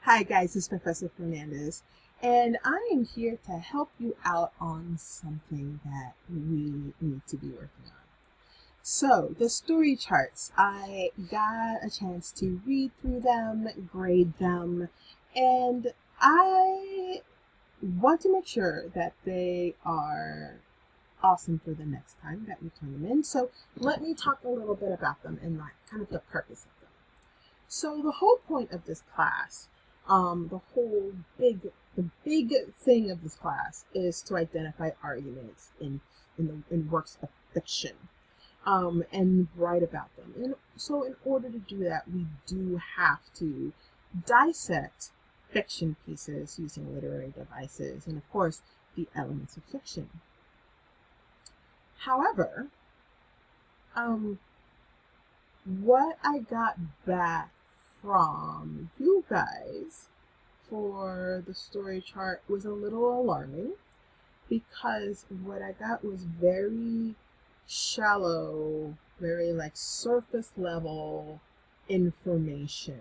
Hi guys, it's Professor Fernandez, and I am here to help you out on something that we need to be working on. So, the story charts, I got a chance to read through them, grade them, and I want to make sure that they are awesome for the next time that we turn them in. So, let me talk a little bit about them and like kind of the purpose of them. So the whole point of this class, the big thing of this class is to identify arguments in works of fiction, and write about them. And so in order to do that, we do have to dissect fiction pieces using literary devices and of course the elements of fiction. However, what I got back from you guys for the story chart was a little alarming because what I got was very shallow, very like surface level information.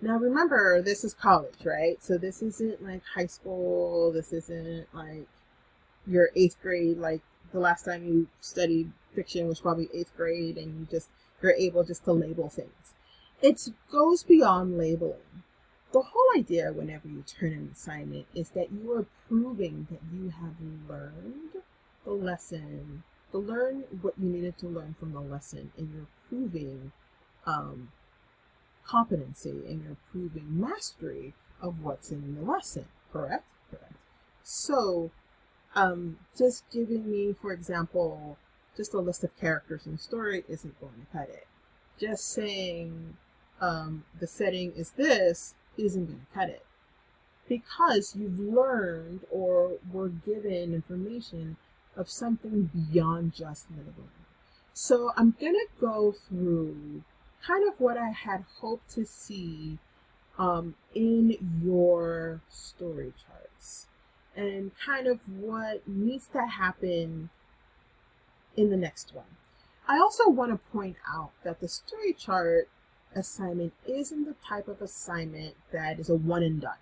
Now remember, this is college, right? So this isn't like high school, this isn't like your 8th grade, like the last time you studied fiction was probably 8th grade and you're able just to label things. It goes beyond labeling. The whole idea whenever you turn an assignment is that you are proving that you have learned the lesson, to learn what you needed to learn from the lesson, and you're proving competency and you're proving mastery of what's in the lesson, correct? Correct. So, just giving me, for example, just a list of characters in the story isn't going to cut it. Just saying the setting is this isn't going to cut it. Because you've learned or were given information of something beyond just labeling. So I'm going to go through kind of what I had hoped to see in your story charts and kind of what needs to happen in the next one. I also want to point out that the story chart assignment isn't the type of assignment that is a one and done.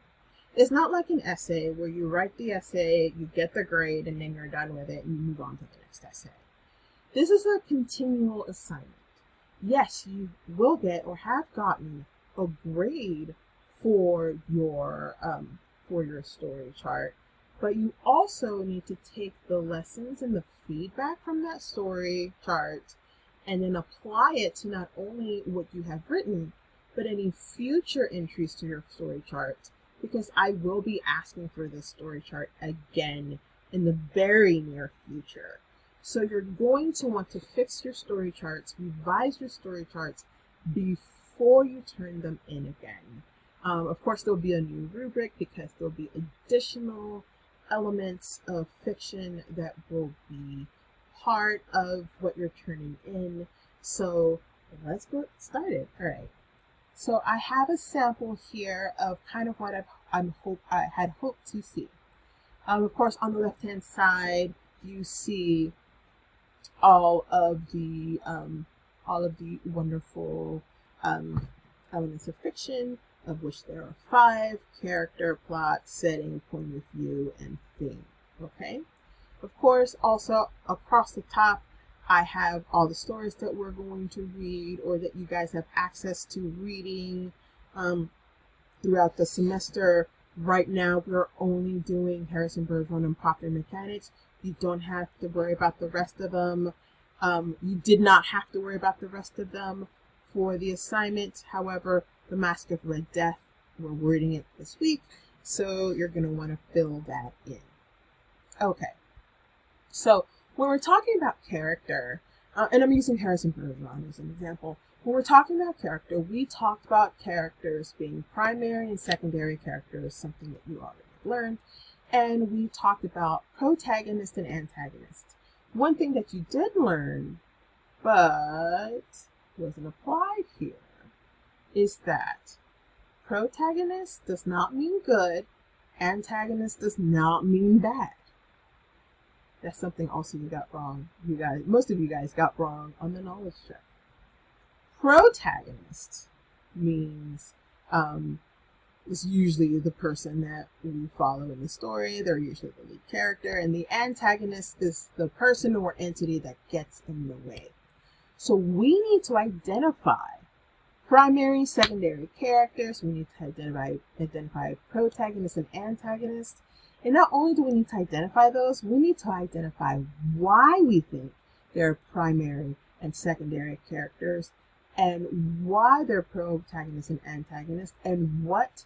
It's not like an essay where you write the essay, you get the grade, and then you're done with it and you move on to the next essay. This is a continual assignment. Yes, you will get or have gotten a grade for your story chart, but you also need to take the lessons and the feedback from that story chart and then apply it to not only what you have written, but any future entries to your story chart, because I will be asking for this story chart again in the very near future. So you're going to want to fix your story charts, revise your story charts before you turn them in again. Of course, there'll be a new rubric because there'll be additional elements of fiction that will be part of what you're turning in. So let's get started. All right. So I have a sample here of kind of what I had hoped to see. Of course, on the left-hand side, you see all of the wonderful elements of fiction, of which there are 5: character, plot, setting, point of view, and theme. Okay. Of course, also across the top, I have all the stories that we're going to read or that you guys have access to reading throughout the semester. Right now, we're only doing Harrison Bergeron and Popular Mechanics. You don't have to worry about the rest of them. You did not have to worry about the rest of them for the assignment. However, The Mask of Red Death, we're reading it this week, so you're going to want to fill that in. Okay. So when we're talking about character, and I'm using Harrison Bergeron as an example, when we're talking about character, we talked about characters being primary and secondary characters, something that you already learned, and we talked about protagonist and antagonist. One thing that you did learn, but wasn't applied here, is that protagonist does not mean good, antagonist does not mean bad. That's something also you got wrong. Most of you guys got wrong on the knowledge check. Protagonist means is usually the person that we follow in the story. They're usually the lead character, and the antagonist is the person or entity that gets in the way. So we need to identify primary, secondary characters. We need to identify protagonist and antagonist. And not only do we need to identify those, we need to identify why we think they're primary and secondary characters, and why they're protagonist and antagonist, and what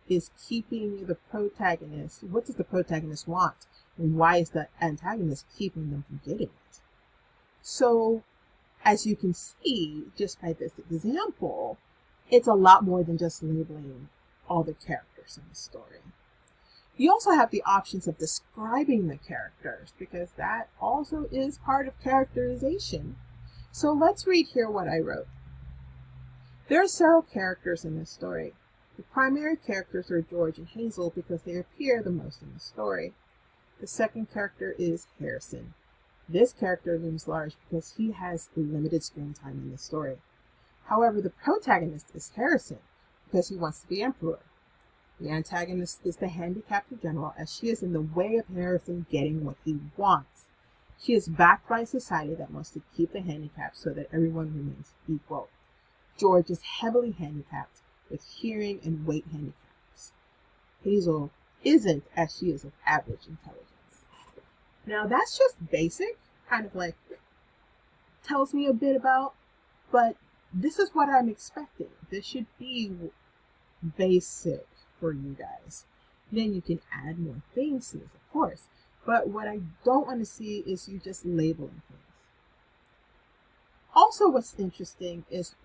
is keeping the protagonist, what does the protagonist want, and why is the antagonist keeping them from getting it. So, as you can see, just by this example, it's a lot more than just labeling all the characters in the story. You also have the options of describing the characters, because that also is part of characterization. So let's read here what I wrote. There are several characters in this story. The primary characters are George and Hazel because they appear the most in the story. The second character is Harrison. This character looms large because he has limited screen time in the story. However, the protagonist is Harrison because he wants to be emperor. The antagonist is the handicapped general, as she is in the way of Harrison getting what he wants. She is backed by a society that wants to keep the handicapped so that everyone remains equal. George is heavily handicapped with hearing and weight handicaps. Hazel isn't, as she is of average intelligence. Now that's just basic, kind of like tells me a bit about, but this is what I'm expecting. This should be basic for you guys. Then you can add more things to this, of course. But what I don't want to see is you just labeling things. Also, what's interesting is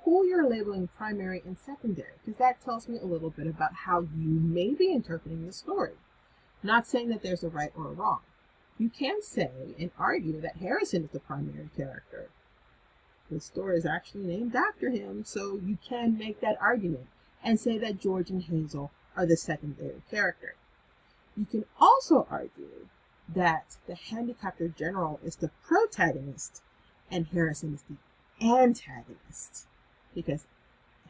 who you're labeling primary and secondary, because that tells me a little bit about how you may be interpreting the story. Not saying that there's a right or a wrong. You can say and argue that Harrison is the primary character. The story is actually named after him, so you can make that argument and say that George and Hazel are the secondary character. You can also argue that the handicapped general is the protagonist and Harrison is the antagonist, because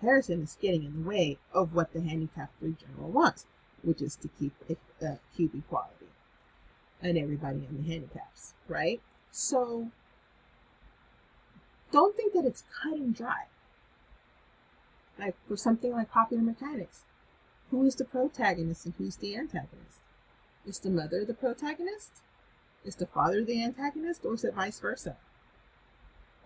Harrison is getting in the way of what the handicapped general wants, which is to keep equality and everybody in the handicaps, right? So don't think that it's cut and dry. Like for something like Popular Mechanics, who is the protagonist and who's the antagonist? Is the mother the protagonist? Is the father the antagonist, or is it vice versa?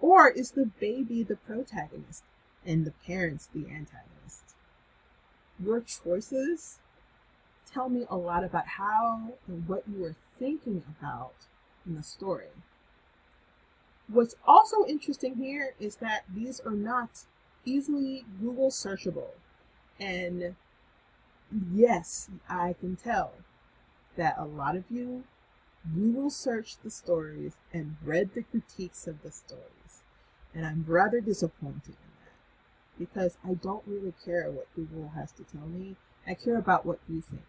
Or is the baby the protagonist and the parents the antagonist? Your choices tell me a lot about how and what you are thinking about in the story. What's also interesting here is that these are not easily Google searchable. And yes, I can tell that a lot of you Google searched the stories and read the critiques of the stories. And I'm rather disappointed in that, because I don't really care what Google has to tell me. I care about what you think.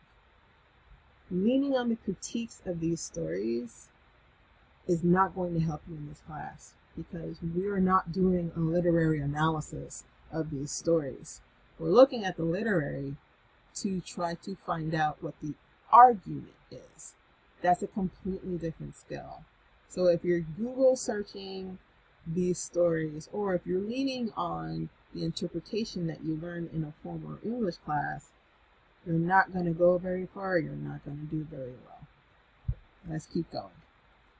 Leaning on the critiques of these stories is not going to help you in this class, because we're not doing a literary analysis of these stories. We're looking at the literary to try to find out what the argument is. That's a completely different skill. So if you're Google searching these stories, or if you're leaning on the interpretation that you learned in a former English class, you're not going to go very far. You're not going to do very well. Let's keep going.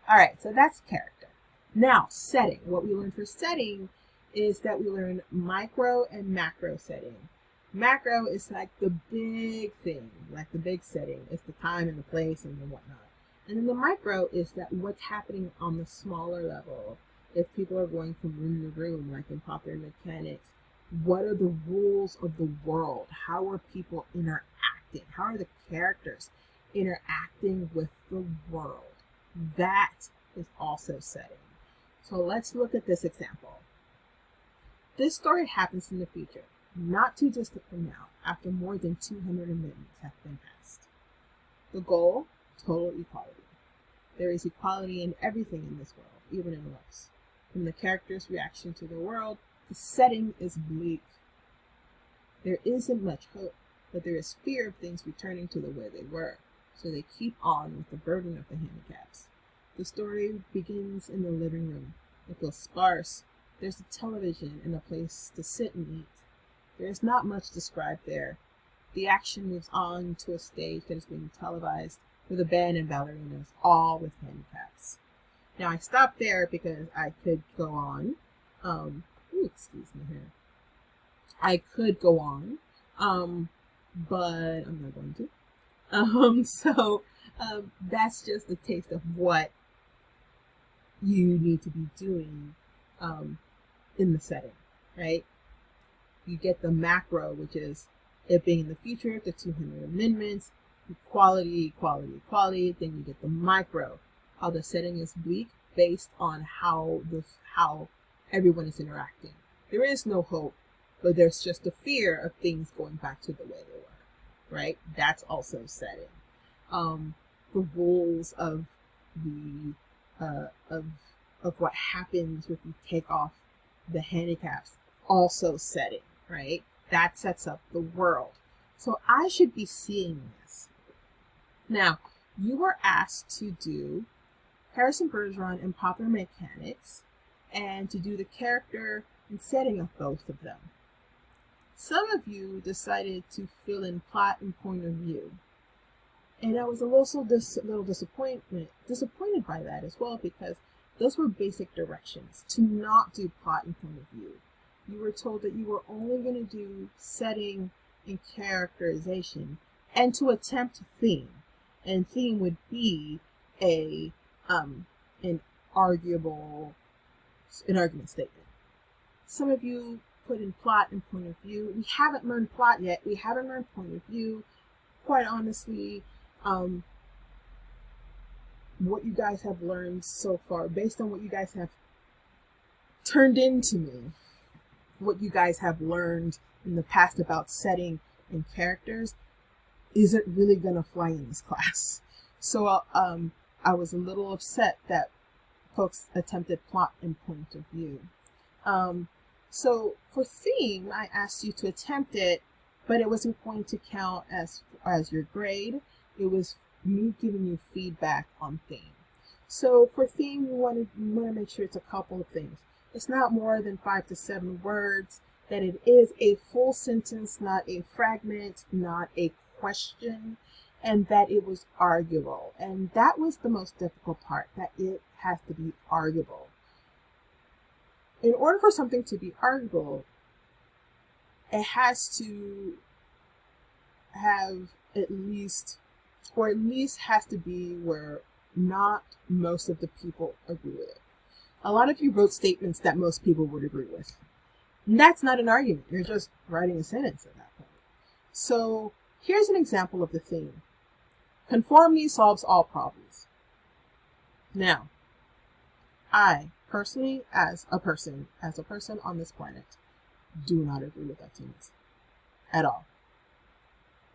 All right, so that's character. Now, setting. What we learn for setting is that we learn micro and macro setting. Macro is like the big thing, like the big setting. It's the time and the place and the whatnot. And then the micro is that what's happening on the smaller level. If people are going from room to room, like in Popular Mechanics, what are the rules of the world? How are people interacting? How are the characters interacting with the world? That is also setting. So let's look at this example. This story happens in the future, not too distant from now, after more than 200 amendments have been passed. The goal, total equality. There is equality in everything in this world, even in looks. From the character's reaction to the world, the setting is bleak. There isn't much hope. but there is fear of things returning to the way they were, so they keep on with the burden of the handicaps. The story begins in the living room. It feels sparse. There's a television and a place to sit and eat. There is not much described there. The action moves on to a stage that is being televised with a band and ballerinas, all with handicaps. Now I stopped there because I could go on. Excuse me here. I could go on, but I'm not going to. That's just a taste of what you need to be doing in the setting, right? You get the macro, which is it being in the future, the 200 amendments, equality, equality, equality. Then you get the micro, how the setting is bleak based on how everyone is interacting. There is no hope, but there's just a fear of things going back to the way they were, right? That's also setting. The rules of the of what happens if you take off the handicaps, also setting, right? That sets up the world. So I should be seeing this. Now, you were asked to do Harrison Bergeron and Popular Mechanics and to do the character and setting of both of them. Some of you decided to fill in plot and point of view. And I was little disappointed by that as well, because those were basic directions to not do plot and point of view. You were told that you were only going to do setting and characterization and to attempt theme. And theme would be an argument statement. Some of you put in plot and point of view. We haven't learned plot yet. We haven't learned point of view. Quite honestly, what you guys have learned so far, based on what you guys have turned into me, what you guys have learned in the past about setting and characters, isn't really going to fly in this class. So I was a little upset that folks attempted plot and point of view. So for theme, I asked you to attempt it, but it wasn't going to count as your grade. It was me giving you feedback on theme. So for theme, you want to make sure it's a couple of things. It's not more than 5 to 7 words, that it is a full sentence, not a fragment, not a question, and that it was arguable. And that was the most difficult part, that it has to be arguable. In order for something to be arguable, it has to have at least has to be where not most of the people agree with it. A lot of you wrote statements that most people would agree with. And that's not an argument. You're just writing a sentence at that point. So here's an example of the theme. Conformity solves all problems. Now, I personally, as a person on this planet, do not agree with that sentence at all.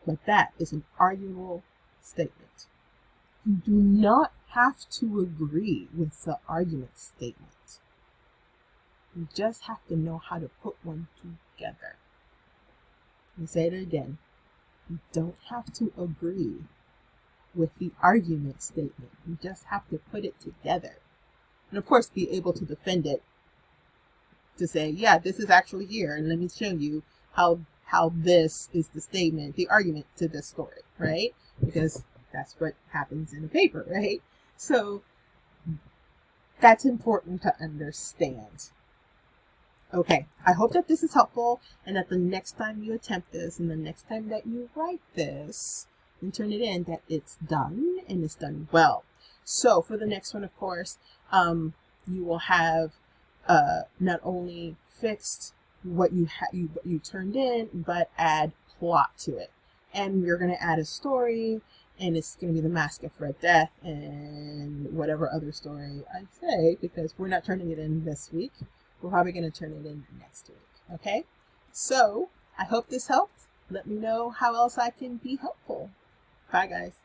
But that is an arguable statement. You do not have to agree with the argument statement. You just have to know how to put one together. Let me say it again. You don't have to agree with the argument statement. You just have to put it together. And of course, be able to defend it. To say, yeah, this is actually here, and let me show you how this is the statement, the argument to this story, right? Because that's what happens in a paper, right? So that's important to understand. Okay, I hope that this is helpful, and that the next time you attempt this, and the next time that you write this and turn it in, that it's done, and it's done well. So for the next one, of course, you will have not only fixed what you turned in, but add plot to it. And you're going to add a story, and it's going to be the Mask of Red Death and whatever other story I say, because we're not turning it in this week. We're probably going to turn it in next week. Okay? So I hope this helped. Let me know how else I can be helpful. Bye, guys.